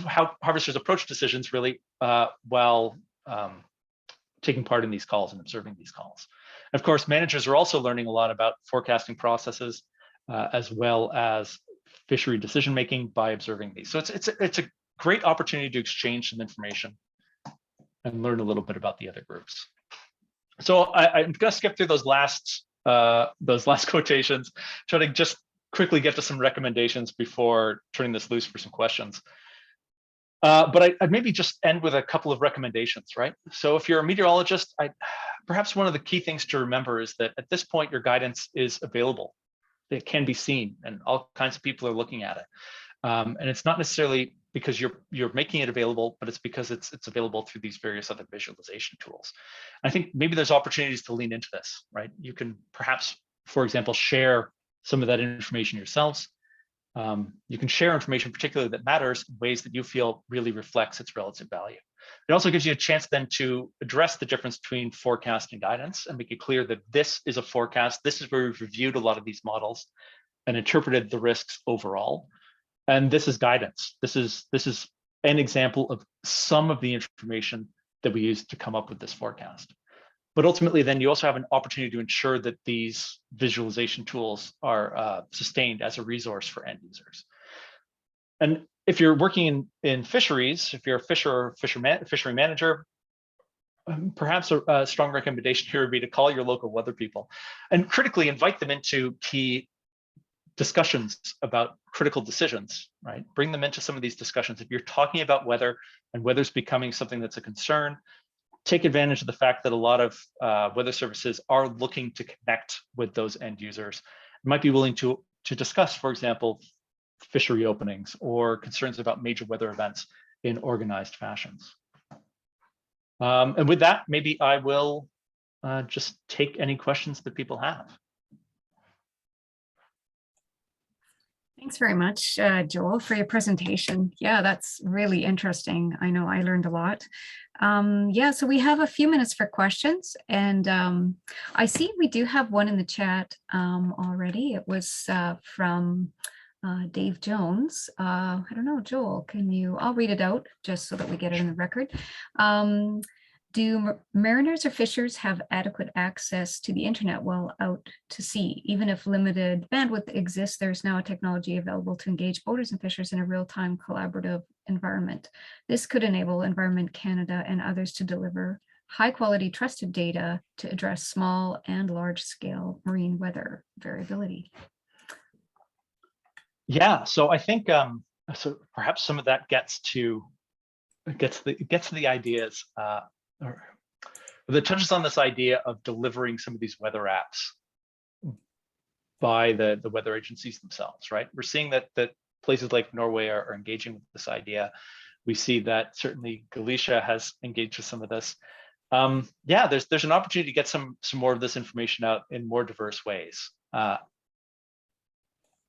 how harvesters approach decisions really while taking part in these calls and observing these calls. Of course, managers are also learning a lot about forecasting processes as well as fishery decision making by observing these. So it's a great opportunity to exchange some information and learn a little bit about the other groups. So I'm going to skip through those last quotations, try to just quickly get to some recommendations before turning this loose for some questions. But I'd maybe just end with a couple of recommendations, right? So if you're a meteorologist, perhaps one of the key things to remember is that at this point, your guidance is available. It can be seen, and all kinds of people are looking at it. And it's not necessarily because you're making it available, but it's because it's available through these various other visualization tools. I think maybe there's opportunities to lean into this, right? You can perhaps, for example, share some of that information yourselves. You can share information particularly that matters in ways that you feel really reflects its relative value. It also gives you a chance then to address the difference between forecast and guidance and make it clear that this is a forecast. This is where we've reviewed a lot of these models and interpreted the risks overall. And this is guidance. This is an example of some of the information that we use to come up with this forecast. But ultimately, then you also have an opportunity to ensure that these visualization tools are sustained as a resource for end users. And if you're working in fisheries, if you're a fishery manager, perhaps a strong recommendation here would be to call your local weather people and critically invite them into key discussions about critical decisions, right? Bring them into some of these discussions. If you're talking about weather and weather's becoming something that's a concern, take advantage of the fact that a lot of weather services are looking to connect with those end users. Might be willing to discuss, for example, fishery openings or concerns about major weather events in organized fashions. And with that, maybe I will just take any questions that people have. Thanks very much, Joel, for your presentation. Yeah, that's really interesting. I know I learned a lot. Yeah, so we have a few minutes for questions, and I see we do have one in the chat already. It was from Dave Jones. I don't know, Joel, I'll read it out just so that we get it in the record. Do mariners or fishers have adequate access to the internet while out to sea? Even if limited bandwidth exists, there's now a technology available to engage boaters and fishers in a real-time collaborative environment. This could enable Environment Canada and others to deliver high-quality, trusted data to address small and large-scale marine weather variability. Yeah, so I think so perhaps some of that gets to the ideas. Or that touches on this idea of delivering some of these weather apps by the weather agencies themselves, right? We're seeing that places like Norway are engaging with this idea. We see that certainly Galicia has engaged with some of this. Yeah, there's an opportunity to get some more of this information out in more diverse ways. And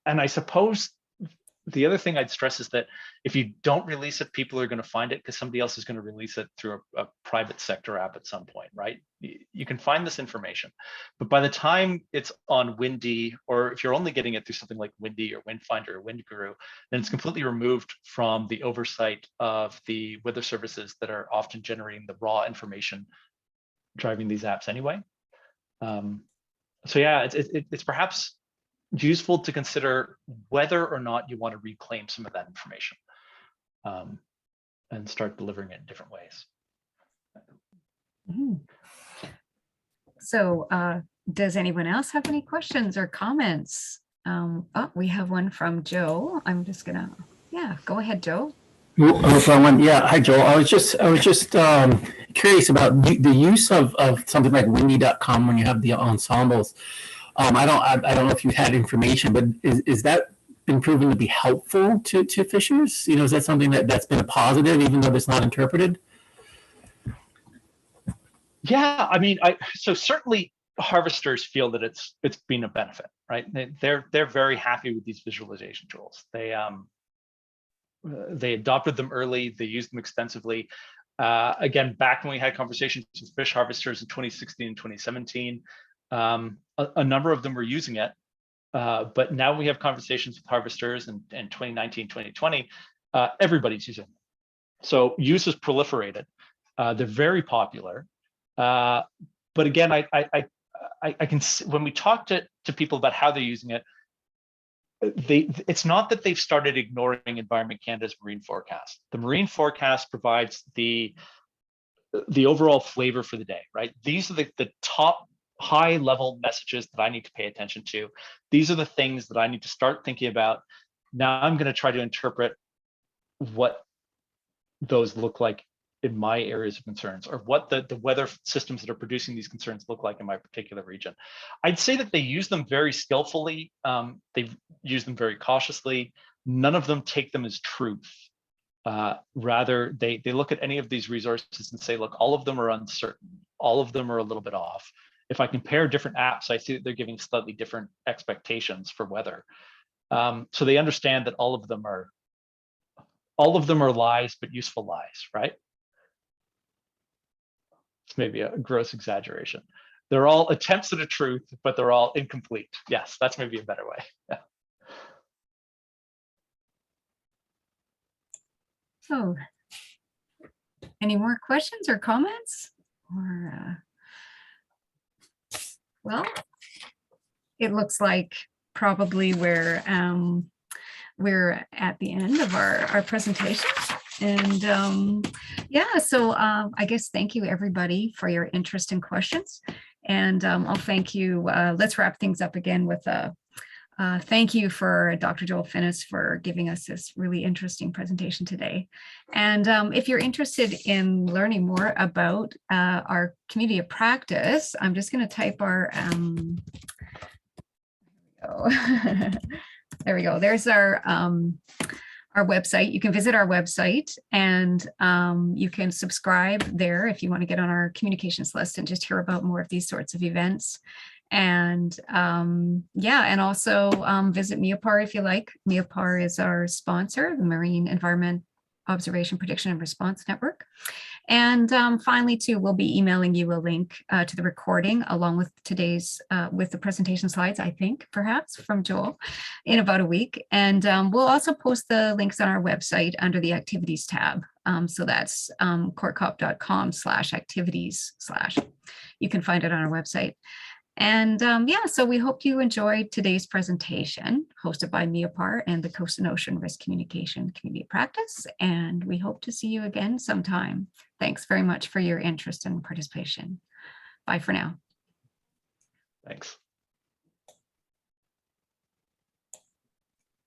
I suppose the other thing I'd stress is that if you don't release it, people are going to find it because somebody else is going to release it through a private sector app at some point, right? You can find this information, but by the time it's on Windy, or if you're only getting it through something like Windy or Windfinder or WindGuru, then it's completely removed from the oversight of the weather services that are often generating the raw information driving these apps anyway. So yeah, it's perhaps useful to consider whether or not you want to reclaim some of that information and start delivering it in different ways. Mm-hmm. So does anyone else have any questions or comments? Oh, we have one from Joe. I'm just gonna, yeah, go ahead, Joe. Yeah, hi Joel. I was just curious about the use of something like windy.com when you have the ensembles. I don't know if you've had information, but is that been proven to be helpful to fishers? You know, is that something that's been a positive, even though it's not interpreted? Yeah, I mean, so certainly harvesters feel that it's been a benefit, right? They're very happy with these visualization tools. They adopted them early. They used them extensively. Again, back when we had conversations with fish harvesters in 2016 and 2017. A number of them were using it, but now we have conversations with harvesters in 2019, 2020, everybody's using it. So use has proliferated. They're very popular. But again, I can when we talk to people about how they're using it, it's not that they've started ignoring Environment Canada's marine forecast. The marine forecast provides the overall flavor for the day, right? These are the top high level messages that I need to pay attention to. These are the things that I need to start thinking about. Now I'm going to try to interpret what those look like in my areas of concerns, or what the weather systems that are producing these concerns look like in my particular region. I'd say that they use them very skillfully. They've used them very cautiously. None of them take them as truth. Rather, they look at any of these resources and say, look, all of them are uncertain. All of them are a little bit off. If I compare different apps, I see that they're giving slightly different expectations for weather. So they understand that all of them are lies, but useful lies, right? It's maybe a gross exaggeration. They're all attempts at a truth, but they're all incomplete. Yes, that's maybe a better way. Yeah. So, any more questions or comments? Or, well, it looks like probably we're at the end of our presentation. And yeah, so I guess thank you everybody for your interest and questions. And I'll thank you. Let's wrap things up again with a thank you for Dr. Joel Finnis for giving us this really interesting presentation today. And if you're interested in learning more about our community of practice, I'm just going to type our there we go. There's our website. You can visit our website, and you can subscribe there if you want to get on our communications list and just hear about more of these sorts of events. And yeah, and also visit MEOPAR if you like. MEOPAR is our sponsor, the Marine Environment Observation, Prediction, and Response Network. And finally, too, we'll be emailing you a link to the recording along with today's, with the presentation slides, I think, perhaps from Joel, in about a week. And we'll also post the links on our website under the activities tab. So that's corcop.com/activities/ you can find it on our website. And yeah, so we hope you enjoyed today's presentation hosted by MEOPAR and the Coast and Ocean Risk Communication Community Practice. And we hope to see you again sometime. Thanks very much for your interest and participation. Bye for now. Thanks.